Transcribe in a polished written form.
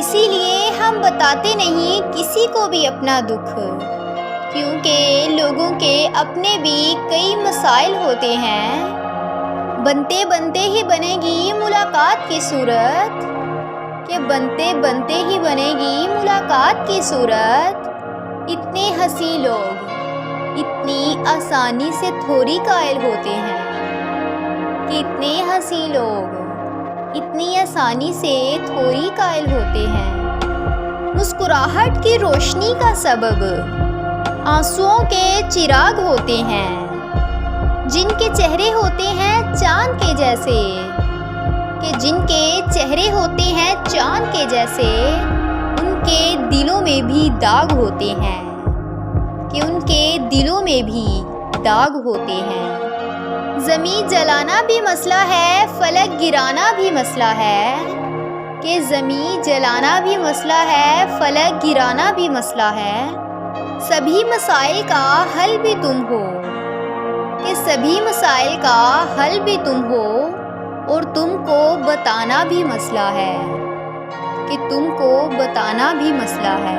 اسی لیے ہم بتاتے نہیں کسی کو بھی اپنا دکھ، کیونکہ لوگوں کے اپنے بھی کئی مسائل ہوتے ہیں۔ بنتے بنتے ہی بنے گی ملاقات کی صورت، کہ بنتے بنتے ہی بنے گی ملاقات کی صورت۔ اتنے ہنسی لوگ اتنی آسانی سے تھوڑی قائل ہوتے ہیں، کہ اتنے ہنسی لوگ اتنی آسانی سے تھوڑی قائل ہوتے ہیں۔ مسکراہٹ کی روشنی کا سبب آنسوؤں کے چراغ ہوتے ہیں، جن کے چہرے ہوتے ہیں چاند کے جیسے، کہ جن کے چہرے ہوتے ہیں چاند کے جیسے، ان کے دلوں میں بھی داغ ہوتے ہیں، کہ ان کے دلوں میں بھی داغ ہوتے ہیں۔ زمیں جلانا بھی مسئلہ ہے، فلک گرانا بھی مسئلہ ہے، کہ زمیں جلانا بھی مسئلہ ہے، فلک گرانا بھی مسئلہ ہے۔ سبھی مسائل کا حل بھی تم ہو، کہ سبھی مسائل کا حل بھی تم ہو، اور تم کو بتانا بھی مسئلہ ہے، کہ تم کو بتانا بھی مسئلہ ہے۔